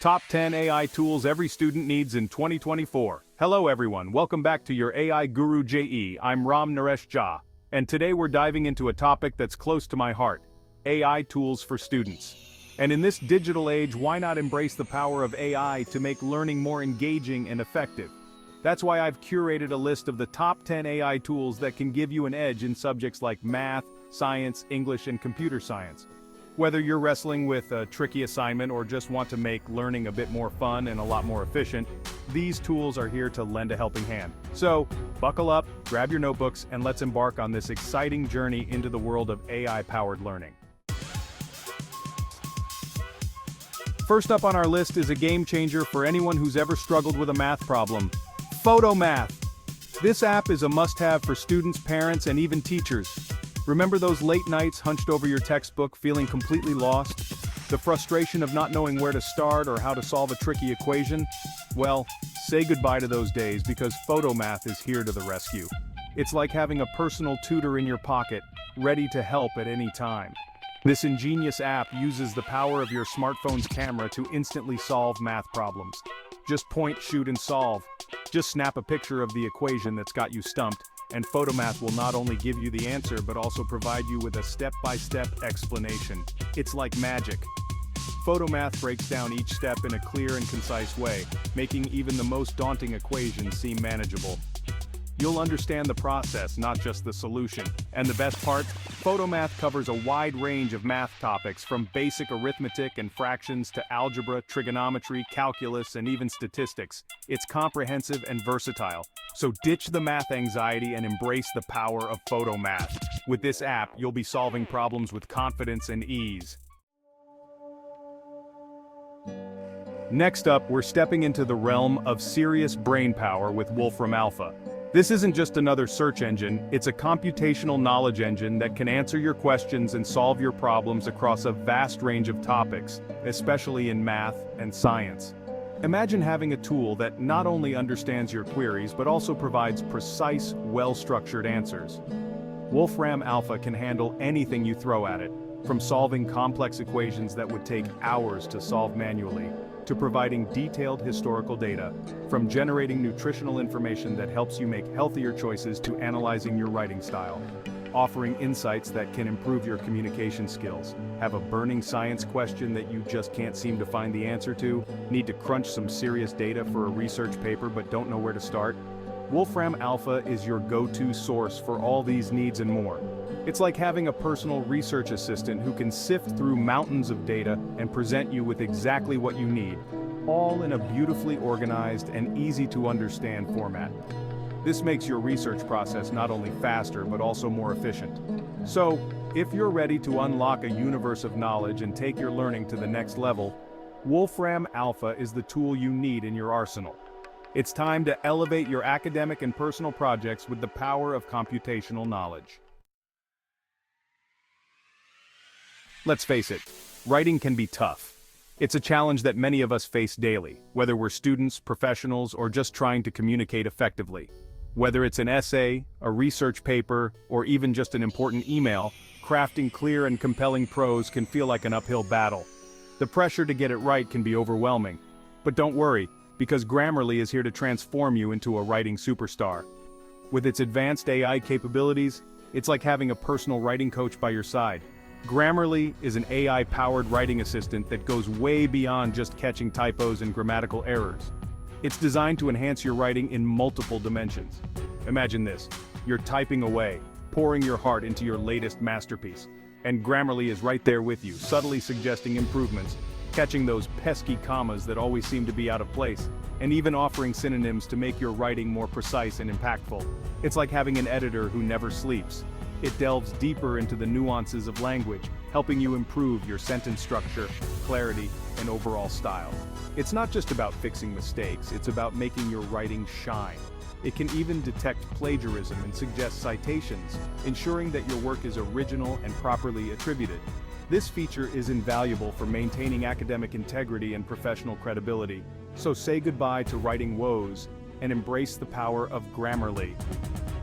Top 10 AI tools every student needs in 2024. Hello everyone, welcome back to your AI Guru JE. I'm RamNareshjha, and today we're diving into a topic that's close to my heart: AI tools for students. And in this digital age, why not embrace the power of AI to make learning more engaging and effective? That's why I've curated a list of the top 10 AI tools that can give you an edge in subjects like math, science, English, and computer science. Whether you're wrestling with a tricky assignment or just want to make learning a bit more fun and a lot more efficient, these tools are here to lend a helping hand. So, buckle up, grab your notebooks, and let's embark on this exciting journey into the world of AI-powered learning. First up on our list is a game changer for anyone who's ever struggled with a math problem: Photomath. This app is a must-have for students, parents, and even teachers. Remember those late nights hunched over your textbook feeling completely lost? The frustration of not knowing where to start or how to solve a tricky equation? Well, say goodbye to those days because Photomath is here to the rescue. It's like having a personal tutor in your pocket, ready to help at any time. This ingenious app uses the power of your smartphone's camera to instantly solve math problems. Just point, shoot, and solve. Just snap a picture of the equation that's got you stumped, and Photomath will not only give you the answer but also provide you with a step-by-step explanation. It's like magic. Photomath breaks down each step in a clear and concise way, making even the most daunting equations seem manageable. You'll understand the process, not just the solution. And the best part? Photomath covers a wide range of math topics, from basic arithmetic and fractions to algebra, trigonometry, calculus, and even statistics. It's comprehensive and versatile. So ditch the math anxiety and embrace the power of Photomath. With this app, you'll be solving problems with confidence and ease. Next up, we're stepping into the realm of serious brainpower with Wolfram Alpha. This isn't just another search engine, it's a computational knowledge engine that can answer your questions and solve your problems across a vast range of topics, especially in math and science. Imagine having a tool that not only understands your queries but also provides precise, well-structured answers. Wolfram Alpha can handle anything you throw at it, from solving complex equations that would take hours to solve manually, to providing detailed historical data, from generating nutritional information that helps you make healthier choices to analyzing your writing style, offering insights that can improve your communication skills. Have a burning science question that you just can't seem to find the answer to? Need to crunch some serious data for a research paper but don't know where to start? Wolfram Alpha is your go-to source for all these needs and more. It's like having a personal research assistant who can sift through mountains of data and present you with exactly what you need, all in a beautifully organized and easy-to-understand format. This makes your research process not only faster but also more efficient. So, if you're ready to unlock a universe of knowledge and take your learning to the next level, Wolfram Alpha is the tool you need in your arsenal. It's time to elevate your academic and personal projects with the power of computational knowledge. Let's face it, writing can be tough. It's a challenge that many of us face daily, whether we're students, professionals, or just trying to communicate effectively. Whether it's an essay, a research paper, or even just an important email, crafting clear and compelling prose can feel like an uphill battle. The pressure to get it right can be overwhelming. But don't worry, because Grammarly is here to transform you into a writing superstar. With its advanced AI capabilities, it's like having a personal writing coach by your side. Grammarly is an AI-powered writing assistant that goes way beyond just catching typos and grammatical errors. It's designed to enhance your writing in multiple dimensions. Imagine this: you're typing away, pouring your heart into your latest masterpiece, and Grammarly is right there with you, subtly suggesting improvements, catching those pesky commas that always seem to be out of place, and even offering synonyms to make your writing more precise and impactful. It's like having an editor who never sleeps. It delves deeper into the nuances of language, helping you improve your sentence structure, clarity, and overall style. It's not just about fixing mistakes, it's about making your writing shine. It can even detect plagiarism and suggest citations, ensuring that your work is original and properly attributed. This feature is invaluable for maintaining academic integrity and professional credibility. So say goodbye to writing woes and embrace the power of Grammarly.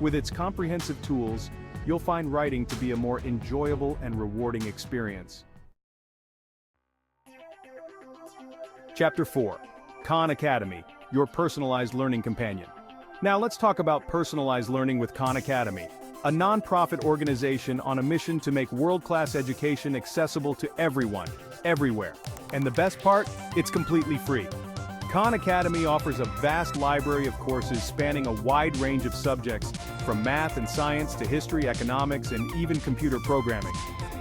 With its comprehensive tools, you'll find writing to be a more enjoyable and rewarding experience. Chapter 4. Khan Academy, your personalized learning companion. Now let's talk about personalized learning with Khan Academy, a non-profit organization on a mission to make world-class education accessible to everyone, everywhere. And the best part? It's completely free. Khan Academy offers a vast library of courses spanning a wide range of subjects, from math and science to history, economics, and even computer programming.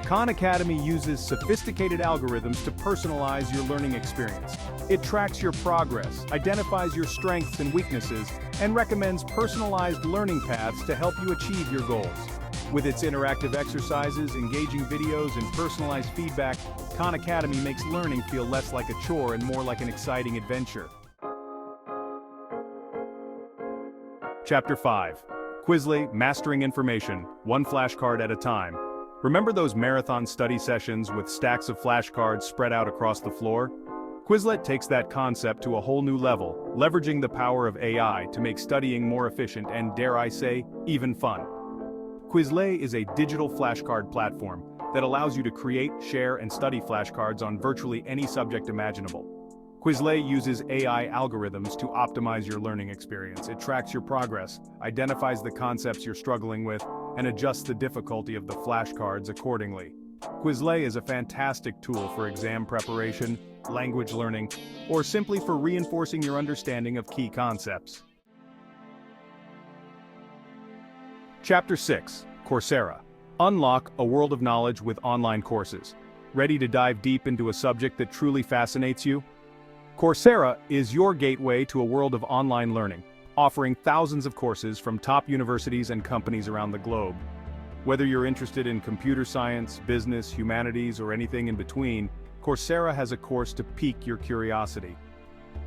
Khan Academy uses sophisticated algorithms to personalize your learning experience. It tracks your progress, identifies your strengths and weaknesses, and recommends personalized learning paths to help you achieve your goals. With its interactive exercises, engaging videos, and personalized feedback, Khan Academy makes learning feel less like a chore and more like an exciting adventure. Chapter 5. Quizlet, Mastering Information, one flashcard at a time. Remember those marathon study sessions with stacks of flashcards spread out across the floor? Quizlet takes that concept to a whole new level, leveraging the power of AI to make studying more efficient and, dare I say, even fun. Quizlet is a digital flashcard platform that allows you to create, share, and study flashcards on virtually any subject imaginable. Quizlet uses AI algorithms to optimize your learning experience. It tracks your progress, identifies the concepts you're struggling with, and adjusts the difficulty of the flashcards accordingly. Quizlet is a fantastic tool for exam preparation, language learning, or simply for reinforcing your understanding of key concepts. Chapter 6. Coursera. Unlock a world of knowledge with online courses. Ready to dive deep into a subject that truly fascinates you? Coursera is your gateway to a world of online learning, offering thousands of courses from top universities and companies around the globe. Whether you're interested in computer science, business, humanities, or anything in between, Coursera has a course to pique your curiosity.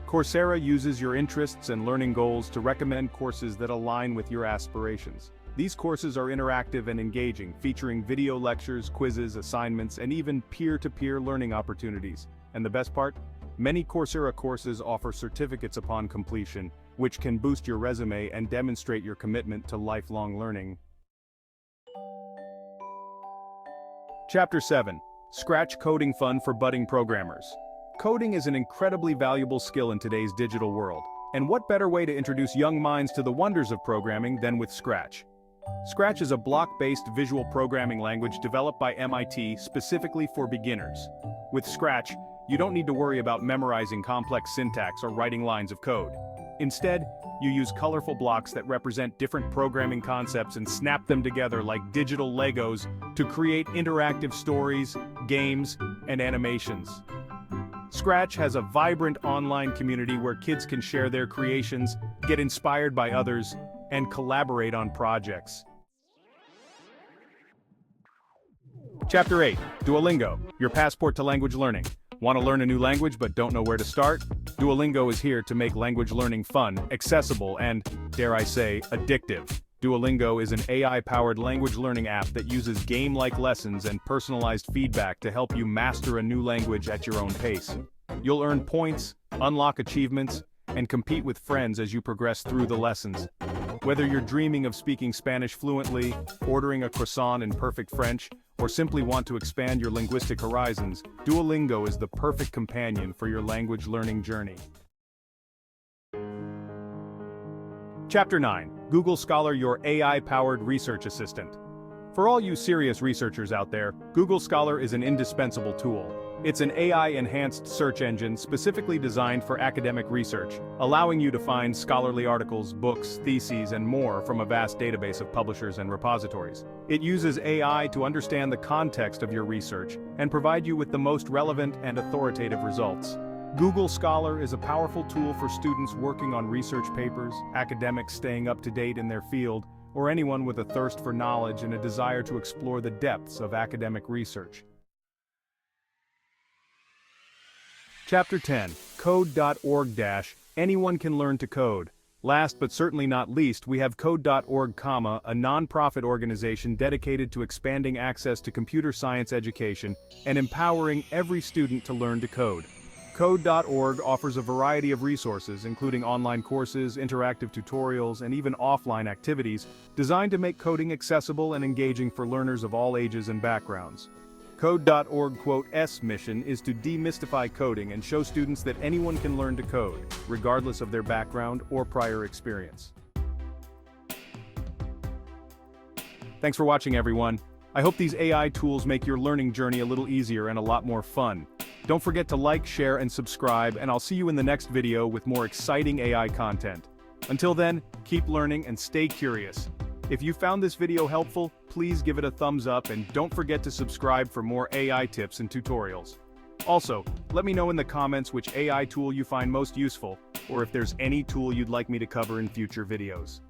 Coursera uses your interests and learning goals to recommend courses that align with your aspirations. These courses are interactive and engaging, featuring video lectures, quizzes, assignments, and even peer-to-peer learning opportunities. And the best part? Many Coursera courses offer certificates upon completion, which can boost your resume and demonstrate your commitment to lifelong learning. Chapter 7. Scratch Coding Fun for Budding Programmers. Coding is an incredibly valuable skill in today's digital world. And what better way to introduce young minds to the wonders of programming than with Scratch? Scratch is a block-based visual programming language developed by MIT specifically for beginners. With Scratch, you don't need to worry about memorizing complex syntax or writing lines of code. Instead, you use colorful blocks that represent different programming concepts and snap them together like digital Legos to create interactive stories, games, and animations. Scratch has a vibrant online community where kids can share their creations, get inspired by others, and collaborate on projects. Chapter 8. Duolingo, your passport to language learning. Want to learn a new language but don't know where to start? Duolingo is here to make language learning fun, accessible, and, dare I say, addictive. Duolingo is an AI-powered language learning app that uses game-like lessons and personalized feedback to help you master a new language at your own pace. You'll earn points, unlock achievements, and compete with friends as you progress through the lessons. Whether you're dreaming of speaking Spanish fluently, ordering a croissant in perfect French, or simply want to expand your linguistic horizons, Duolingo is the perfect companion for your language learning journey. Chapter 9. Google Scholar, your AI-powered research assistant. For all you serious researchers out there, Google Scholar is an indispensable tool. It's an AI-enhanced search engine specifically designed for academic research, allowing you to find scholarly articles, books, theses, and more from a vast database of publishers and repositories. It uses AI to understand the context of your research and provide you with the most relevant and authoritative results. Google Scholar is a powerful tool for students working on research papers, academics staying up to date in their field, or anyone with a thirst for knowledge and a desire to explore the depths of academic research. Chapter 10. Code.org - Anyone can learn to code. Last but certainly not least, we have Code.org, a non-profit organization dedicated to expanding access to computer science education and empowering every student to learn to code. Code.org offers a variety of resources, including online courses, interactive tutorials, and even offline activities, designed to make coding accessible and engaging for learners of all ages and backgrounds. Code.org.'s mission is to demystify coding and show students that anyone can learn to code, regardless of their background or prior experience. Thanks for watching, everyone. I hope these AI tools make your learning journey a little easier and a lot more fun. Don't forget to like, share, and subscribe, and I'll see you in the next video with more exciting AI content. Until then, keep learning and stay curious. If you found this video helpful, please give it a thumbs up and don't forget to subscribe for more AI tips and tutorials. Also, let me know in the comments which AI tool you find most useful, or if there's any tool you'd like me to cover in future videos.